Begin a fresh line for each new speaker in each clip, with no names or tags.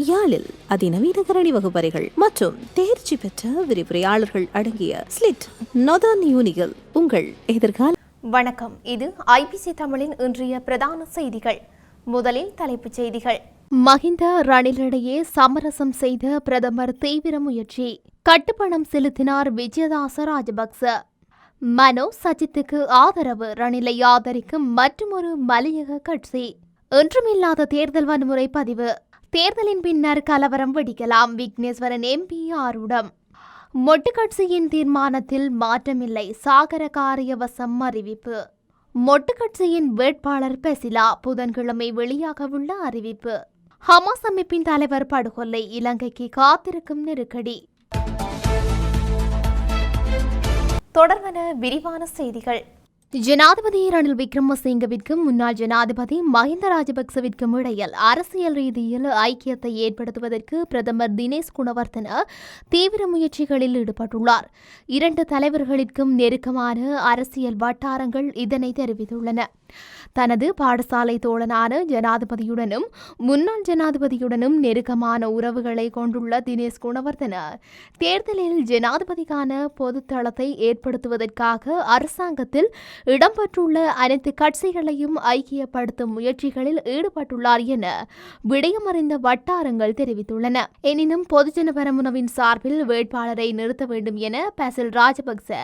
யாழில் அதிநவீன கரணி வகுப்பறைகள் மற்றும் தேர்ச்சி பெற்ற விரிவுரையாளர்கள் அடங்கிய ஸ்லிட் நொதர்ன் யூனிகள் உங்கள் எதிர்கால.
வணக்கம், இது ஐபிசி தமிழின் இன்றைய பிரதான செய்திகள். முதலில் தலைப்புச் செய்திகள். மஹிந்த ரணிலிடையே சமரசம் செய்த பிரதமர் தீவிர முயற்சி. கட்டுப்பணம் செலுத்தினார் விஜயதாச ராஜபக்ச. மனோ சஜித்துக்கு ஆதரவு. ரணிலை ஆதரிக்கும் மற்றொரு மலையக கட்சி. ஒன்றுமில்லாத தேர்தல் வன்முறை பதிவு. தேர்தலின் பின்னர் கலவரம் வெடிக்கலாம். விக்னேஸ்வரன் எம்பி ஆரூடம். மொட்டு கட்சியின் தீர்மானத்தில் மாற்றமில்லை. சாகர காரியவசம் அறிவிப்பு. மொட்டு கட்சியின் வேட்பாளர் பெசிலா புதன்கிழமை வெளியாகவுள்ள அறிவிப்பு. ஹமாஸ் அமைப்பின் தலைவர் படுகொலை. இலங்கைக்கு காத்திருக்கும் நெருக்கடி. தொடர்பான விரிவான செய்திகள். ஜனாதிபதி ரணில் விக்ரமசிங்கவிற்கும் முன்னாள் ஜனாதிபதி மஹிந்த ராஜபக்சவிற்கும் இடையில் அரசியல் ரீதியில் ஐக்கியத்தை ஏற்படுத்துவதற்கு பிரதமர் தினேஷ் குணவர்த்தன தீவிர முயற்சிகளில் ஈடுபட்டுள்ளார். இரண்டு தலைவர்களுக்கும் நெருக்கமான அரசியல் வட்டாரங்கள் இதனை தெரிவித்துள்ளன. தனது பாடசாலை தோழனான ஜனாதிபதியுடனும் முன்னாள் ஜனாதிபதியுடனும் நெருக்கமான உறவுகளை கொண்டுள்ள தினேஷ் குணவர்த்தன தேர்தலில் ஜனாதிபதிக்கான பொதுத்தளத்தை ஏற்படுத்துவதற்காக அரசாங்கத்தில் இடம்பெற்றுள்ள அனைத்து கட்சிகளையும் ஐக்கியப்படுத்தும் முயற்சிகளில் ஈடுபட்டுள்ளார் என விடயமறிந்த வட்டாரங்கள் தெரிவித்துள்ளன. எனினும் பொதுஜன பெரமுனவின் சார்பில் வேட்பாளரை நிறுத்த வேண்டும் என பசில் ராஜபக்ச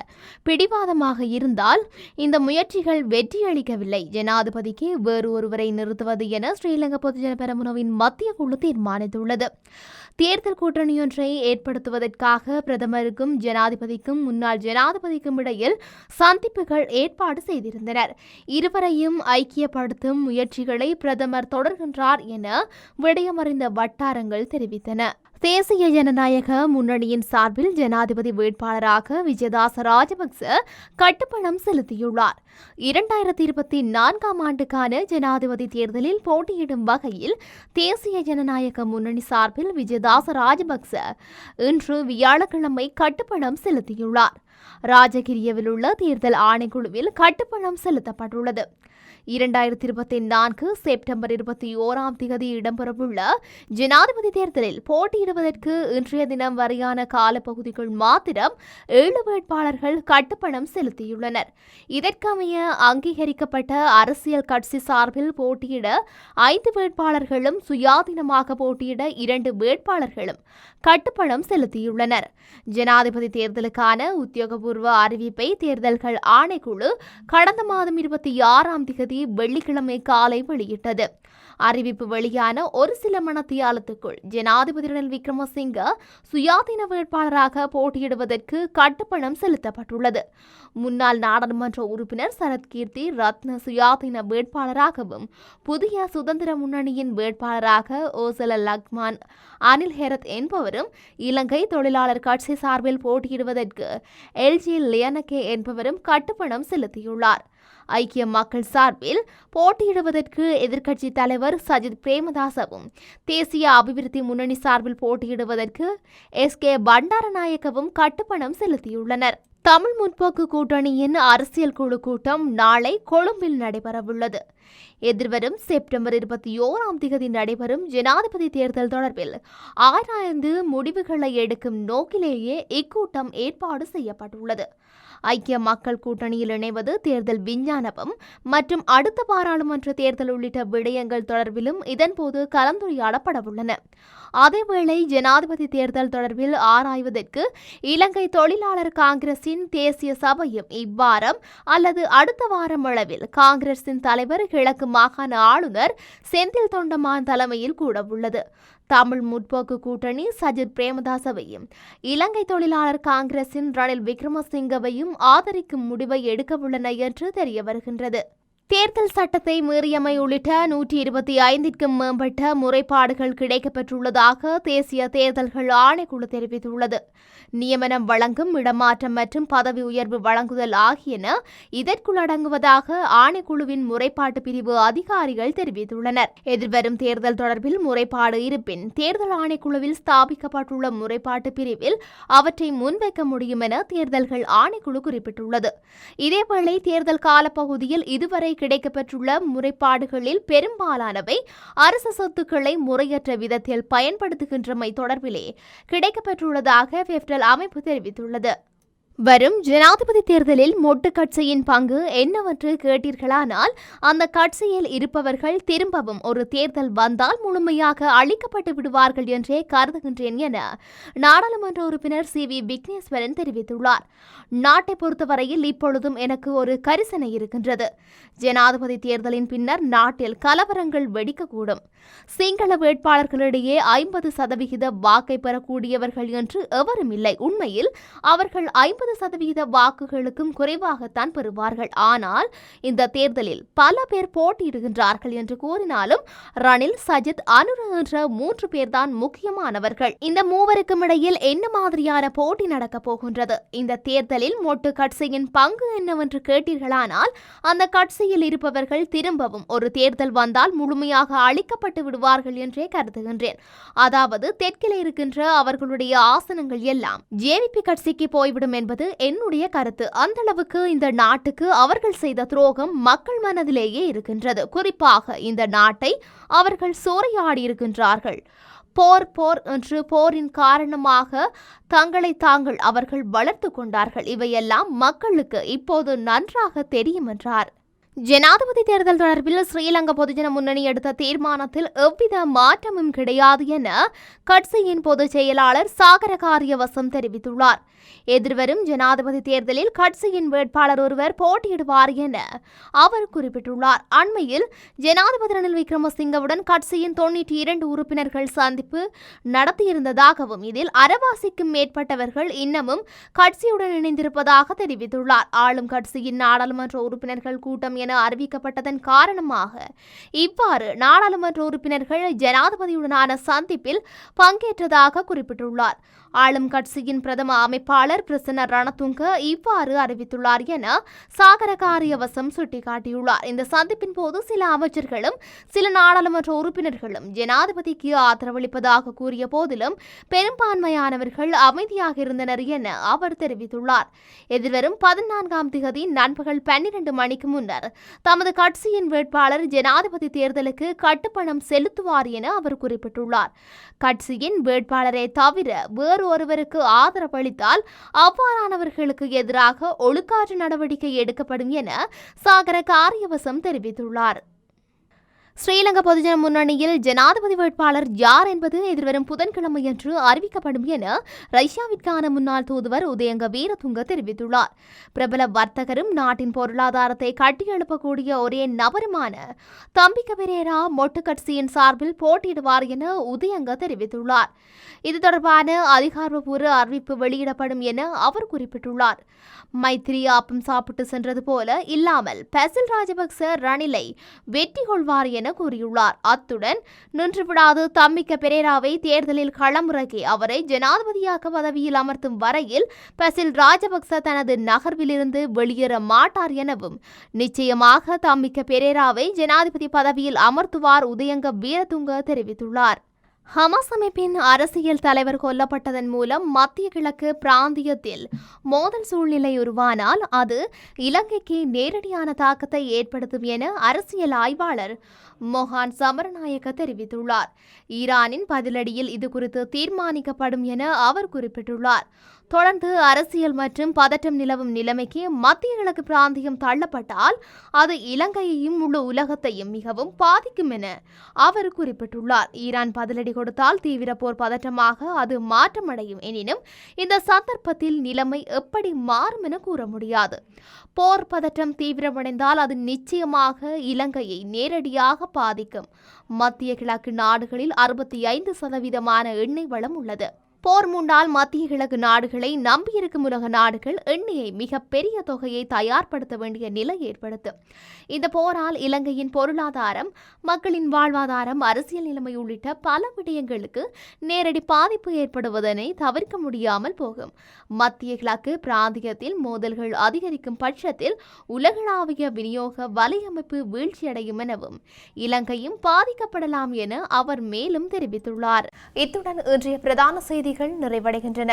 பிடிவாதமாக இருந்தால் இந்த முயற்சிகள் வெற்றியளிக்கவில்லை. ஜனாதிபதிக்கு வேறு ஒருவரை நிறுத்துவது என ஸ்ரீலங்கா பொதுஜன பெரமுனவின் மத்திய குழு தீர்மானித்துள்ளது. தேர்தல் கூட்டணியொன்றை ஏற்படுத்துவதற்காக பிரதமருக்கும் ஜனாதிபதிக்கும் முன்னாள் ஜனாதிபதிக்கும் இடையில் சந்திப்புகள் ஏற்பாடு செய்திருந்தனர். இருவரையும் ஐக்கியப்படுத்தும் முயற்சிகளை பிரதமர் தொடர்கின்றார் என விடயமறிந்த வட்டாரங்கள் தெரிவித்தன. தேசிய ஜனநாயக முன்னணியின் சார்பில் ஜனாதிபதி வேட்பாளராக விஜயதாச ராஜபக்ச கட்டுப்பணம் செலுத்தியுள்ளார். 2024 ஆண்டுக்கான ஜனாதிபதி தேர்தலில் போட்டியிடும் வகையில் தேசிய ஜனநாயக முன்னணி சார்பில் விஜயதாச ராஜபக்ச இன்று வியாழக்கிழமை கட்டுப்பணம் செலுத்தியுள்ளார். ராஜகிரியவில் உள்ள தேர்தல் ஆணைக்குழுவில் கட்டுப்பணம் செலுத்தப்பட்டுள்ளது. 2024 செப்டம்பர் 21 இடம்பெறவுள்ள ஜனாதிபதி தேர்தலில் போட்டியிடுவதற்கு இன்றைய தினம் வரையான காலப்பகுதிக்குள் மாத்திரம் 7 வேட்பாளர்கள் கட்டுப்பணம் செலுத்தியுள்ளனர். இதற்கமைய அங்கீகரிக்கப்பட்ட அரசியல் கட்சி சார்பில் போட்டியிட 5 வேட்பாளர்களும் சுயாதீனமாக போட்டியிட 2 வேட்பாளர்களும் கட்டுப்பணம் செலுத்தியுள்ளனர். ஜனாதிபதி தேர்தலுக்கான உத்தியோகபூர்வ அறிவிப்பை தேர்தல்கள் ஆணைக்குழு கடந்த மாதம் 26 வெள்ளிக்கிழமை காலை வெளியிட்டது. அறிவிப்பு வெளியான ஒரு சில மணத்தியாலத்துக்குள் ஜனாதிபதி ரணில் விக்ரமசிங்க சுயாதீன வேட்பாளராக போட்டியிடுவதற்கு கட்டுப்பணம் செலுத்தப்பட்டுள்ளது. முன்னாள் நாடாளுமன்ற உறுப்பினர் சரத் கீர்த்தி ரத்ன சுயாதீன வேட்பாளராகவும் புதிய சுதந்திர முன்னணியின் வேட்பாளராக ஓசல லக்மான் அனில் ஹெரத் என்பவரும் இலங்கை தொழிலாளர் கட்சி சார்பில் போட்டியிடுவதற்கு எல்ஜி லியனகே என்பவரும் கட்டுப்பணம் செலுத்தியுள்ளார். ஐக்கிய மக்கள் சார்பில் போட்டியிடுவதற்கு எதிர்க்கட்சி தலைவர் சஜித் பிரேமதாசவும் தேசிய அபிவிருத்தி முன்னணி சார்பில் போட்டியிடுவதற்கு எஸ்.கே. பண்டாரநாயக்கவும் கட்டுப்பணம் செலுத்தியுள்ளனர். தமிழ் முற்போக்கு கூட்டணியின் அரசியல் குழு கூட்டம் நாளை கொழும்பில் நடைபெறவுள்ளது. எதிர்வரும் செப்டம்பர் 21 நடைபெறும் ஜனாதிபதி தேர்தல் தொடர்பில் ஆராய்ந்து முடிவுகளை எடுக்கும் நோக்கிலேயே இக்கூட்டம் ஏற்பாடு செய்யப்பட்டுள்ளது. ஐக்கிய மக்கள் கூட்டணியில் இணைவது, தேர்தல் விஞ்ஞானமும் மற்றும் அடுத்த பாராளுமன்ற தேர்தல் உள்ளிட்ட விடயங்கள் தொடர்பிலும் இதன்போது கலந்துரையாடப்படவுள்ளன. அதேவேளை ஜனாதிபதி தேர்தல் தொடர்பில் ஆராய்வதற்கு இலங்கை தொழிலாளர் காங்கிரசின் தேசிய சபையும் இவ்வாரம் அல்லது அடுத்த வாரம் அளவில் காங்கிரசின் தலைவர் கிழக்கு மாகாண ஆளுநர் செந்தில் தொண்டமான் தலைமையில் கூடவுள்ளது. தமிழ் முற்போக்கு கூட்டணி சஜித் பிரேமதாசவையும் இலங்கை தொழிலாளர் காங்கிரசின் ரணில் விக்ரமசிங்கவையும் ஆதரிக்கும் முடிவை எடுக்கவுள்ளன என்று தெரிய வருகின்றது. தேர்தல் சட்டத்தை மீறியமை உள்ளிட்ட 125க்கும் மேற்பட்ட முறைப்பாடுகள் கிடைக்கப்பெற்றுள்ளதாக தேசிய தேர்தல்கள் ஆணைக்குழு தெரிவித்துள்ளது. நியமனம் வழங்கும், இடமாற்றம் மற்றும் பதவி உயர்வு வழங்குதல் ஆகியன இதற்குள் அடங்குவதாக ஆணைக்குழுவின் முறைப்பாட்டு பிரிவு அதிகாரிகள் தெரிவித்துள்ளனர். எதிர்வரும் தேர்தல் தொடர்பில் முறைப்பாடு இருப்பின் தேர்தல் ஆணைக்குழுவில் ஸ்தாபிக்கப்பட்டுள்ள முறைப்பாட்டு பிரிவில் அவற்றை முன்வைக்க முடியும் என தேர்தல்கள் ஆணைக்குழு குறிப்பிட்டுள்ளது. இதேவேளை தேர்தல் காலப்பகுதியில் இதுவரை கிடைக்கப்பெற்றுள்ள முறைப்பாடுகளில் பெரும்பாலானவை அரசு சொத்துக்களை முறையற்ற விதத்தில் பயன்படுத்துகின்றமை தொடர்பிலே கிடைக்கப்பெற்றுள்ளதாக ஃபெஃப்டல் அமைப்பு தெரிவித்துள்ளது. வரும் ஜனாதிபதி தேர்தலில் மொட்டு கட்சியின் பங்கு என்னவென்று கேட்டீர்களானால், அந்த கட்சியில் இருப்பவர்கள் திரும்பவும் ஒரு தேர்தல் வந்தால் முழுமையாக அழிக்கப்பட்டு விடுவார்கள் என்றே கருதுகின்றேன் என நாடாளுமன்ற உறுப்பினர் சி.வி. விக்னேஸ்வரன் தெரிவித்துள்ளார். நாட்டை பொறுத்தவரையில் இப்பொழுதும் எனக்கு ஒரு கரிசனை இருக்கின்றது. ஜனாதிபதி தேர்தலின் பின்னர் நாட்டில் கலவரங்கள் வெடிக்கக்கூடும். சிங்கள வேட்பாளர்களிடையே 50% வாக்கை பெறக்கூடியவர்கள் என்று எவரும் இல்லை. உண்மையில் அவர்கள் 50% வாக்குகளுக்கும் குறைவாகத்தான் பெறுவார்கள். ஆனால் இந்த தேர்தலில் பல பேர் போட்டியிடுகின்றார்கள் என்று கூறினாலும் ரணில், சஜித், அனுர என்ற 3 பேர்தான் முக்கியமானவர்கள். இந்த மூவருக்கும் இடையில் என்ன மாதிரியான போட்டி நடக்கப் போகின்றது? இந்த தேர்தலில் மொட்டு கட்சியின் பங்கு என்னவென்று கேட்டீர்களானால், அந்த கட்சியில் இருப்பவர்கள் திரும்பவும் ஒரு தேர்தல் வந்தால் முழுமையாக அழிக்கப்பட்டு விடுவார்கள் என்றே கருதுகின்றேன். அதாவது தெற்கில் இருக்கின்ற அவர்களுடைய ஆசனங்கள் எல்லாம் ஜேவிபி கட்சிக்கு போய்விடும் என்பது என்னுடைய கருத்து. அந்த அளவுக்கு இந்த நாட்டுக்கு அவர்கள் செய்த துரோகம் மக்கள் மனதிலேயே இருக்கின்றது. குறிப்பாக இந்த நாட்டை அவர்கள் சூறையாடி இருக்கின்றார்கள். போர் போர் என்று போரின் காரணமாக தங்களை தாங்கள் அவர்கள் வளர்த்து கொண்டார்கள். இவையெல்லாம் மக்களுக்கு இப்போது நன்றாக தெரியும் என்றார். ஜனாதிபதி தேர்தல் தொடர்பில் ஸ்ரீலங்கா பொதுஜன முன்னணி எடுத்த தீர்மானத்தில் எவ்வித மாற்றமும் கிடையாது என கட்சியின் பொதுச் செயலாளர் சாகர காரியவசம் தெரிவித்துள்ளார். எதிர்வரும் ஜனாதிபதி தேர்தலில் கட்சியின் வேட்பாளர் ஒருவர் போட்டியிடுவார் என அவர் குறிப்பிட்டுள்ளார். அண்மையில் ஜனாதிபதி ரணில் விக்ரமசிங்கவுடன் கட்சியின் 92 உறுப்பினர்கள் சந்திப்பு நடத்தியிருந்ததாகவும் இதில் அரைவாசிக்கும் மேற்பட்டவர்கள் இன்னமும் கட்சியுடன் இணைந்திருப்பதாக தெரிவித்துள்ளார். ஆளும் கட்சியின் நாடாளுமன்ற உறுப்பினர்கள் கூட்டம் என அறிவிக்கப்பட்டதன் காரணமாக இவ்வாறு நாடாளுமன்ற உறுப்பினர்கள் ஜனாதிபதியுடனான சந்திப்பில் பங்கேற்றதாக குறிப்பிட்டுள்ளார். ஆளும் கட்சியின் பிரதம அமைப்பாளர் பிரசன்ன ரணதுங்க இவ்வாறு அறிவித்துள்ளார் என சாகர காரியவசம் சுட்டிக்காட்டியுள்ளார். இந்த சந்திப்பின் போது சில அமைச்சர்களும் சில நாடாளுமன்ற உறுப்பினர்களும் ஜனாதிபதிக்கு ஆதரவளிப்பதாக கூறிய போதிலும் பெரும்பான்மையானவர்கள் அமைதியாக இருந்தனர் என அவர் தெரிவித்துள்ளார். எதிர்வரும் 14ஆம் தேதி நண்பகல் 12 மணிக்கு முன்னர் தமது கட்சியின் வேட்பாளர் ஜனாதிபதி தேர்தலுக்கு கட்டுப்பணம் செலுத்துவார் என அவர் குறிப்பிட்டுள்ளார். கட்சியின் வேட்பாளரை தவிர வேறு ஒருவருக்கு ஆதரவளித்தால் அவ்வாறானவர்களுக்கு எதிராக ஒழுக்காற்று நடவடிக்கை எடுக்கப்படும் என சாகர காரியவசம் தெரிவித்துள்ளார். ஸ்ரீலங்கா பொதுஜன முன்னணியில் ஜனாதிபதி வேட்பாளர் யார் என்பது எதிர்வரும் புதன்கிழமையன்று அறிவிக்கப்படும் என ரஷ்யாவிற்கான முன்னாள் தூதுவர் உதயங்க வீரதுங்க தெரிவித்துள்ளார். பிரபல வர்த்தகரும் நாட்டின் பொருளாதாரத்தை கட்டியெழுப்பக்கூடிய ஒரே நபருமான தம்பிக்க பெரேரா மொட்டு கட்சியின் சார்பில் போட்டியிடுவார் என உதயங்க தெரிவித்துள்ளார். இது தொடர்பான அதிகாரப்பூர்வ அறிவிப்பு வெளியிடப்படும் என அவர் குறிப்பிட்டுள்ளார். மைத்திரி ஆப்பம் சாப்பிட்டு சென்றது போல இல்லாமல் பசில் ராஜபக்ச ரணிலை வெற்றி கொள்வார் என கூறியுள்ளார். அத்துடன் நின்றுவிடாது தம்பிக்க பெரேராவை தேர்தலில் களமிறக்கி அவரை ஜனாதிபதியாக பதவியில் அமர்த்தும் வரையில் பசில் ராஜபக்ச தனது நகர்விலிருந்து வெளியேற மாட்டார் எனவும் நிச்சயமாக தம்பிக்க பெரேராவை ஜனாதிபதி பதவியில் அமர்த்துவார் உதயங்க வீரதுங்க தெரிவித்துள்ளார். ஹமாஸ் அமைப்பின் அரசியல் தலைவர் கொல்லப்பட்டதன் மூலம் மத்திய கிழக்கு பிராந்தியத்தில் மோதல் சூழ்நிலை உருவானால் அது இலங்கைக்கு நேரடியான தாக்கத்தை ஏற்படுத்தும் என அரசியல் ஆய்வாளர் மொஹான் சமரநாயக்க தெரிவித்துள்ளார். ஈரானின் பதிலடியில் இது குறித்து தீர்மானிக்கப்படும் என அவர் குறிப்பிட்டுள்ளார். தொடர்ந்து அரசியல் மற்றும் பதட்டம் நிலவும் நிலைமைக்கு மத்திய கிழக்கு பிராந்தியம் தள்ளப்பட்டால் அது இலங்கையையும் முழு உலகத்தையும் மிகவும் பாதிக்கும் என அவர் குறிப்பிட்டுள்ளார். ஈரான் பதிலடி கொடுத்தால் தீவிர போர் பதட்டமாக அது மாற்றமடையும். எனினும் இந்த சந்தர்ப்பத்தில் நிலைமை எப்படி மாறும் என கூற முடியாது. போர் பதட்டம் தீவிரமடைந்தால் அது நிச்சயமாக இலங்கையை நேரடியாக பாதிக்கும். மத்திய கிழக்கு நாடுகளில் 65% எண்ணெய் வளம் உள்ளது. போர் மூண்டால் மத்திய கிழக்கு நாடுகளை நம்பியிருக்கும் உலக நாடுகள் எண்ணெயை மிக பெரிய தொகையை தயார்படுத்த வேண்டிய நிலை ஏற்படுத்தும். இந்த போரால் இலங்கையின் பொருளாதாரம், மக்களின் வாழ்வாதாரம், அரசியல் நிலைமை உள்ளிட்ட பல விடயங்களுக்கு நேரடி பாதிப்பு ஏற்படுவதனை தவிர்க்க முடியாமல் போகும். மத்திய கிழக்கு பிராந்தியத்தில் மோதல்கள் அதிகரிக்கும் பட்சத்தில் உலகளாவிய விநியோக வலையமைப்பு வீழ்ச்சியடையும் எனவும் இலங்கையும் பாதிக்கப்படலாம் என அவர் மேலும் தெரிவித்துள்ளார். இத்துடன் இன்றைய பிரதான செய்திகள் நிறைவடைகின்றன.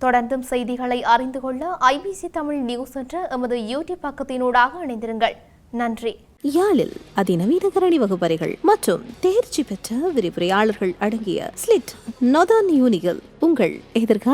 தொடர்ந்தும் செய்திகளை அறிந்து கொள்ள IBC தமிழ் நியூஸ் என்ற எமது யூடியூப் பக்கத்தினூடாக இணைந்திருங்கள். நன்றி.
யாழில் அதிநவீன கரணி வகுப்பறைகள் மற்றும் தேர்ச்சி பெற்ற விரிவுரையாளர்கள் அடங்கிய ஸ்லிட் நொதான் யூனிகள் உங்கள் எதிர்கால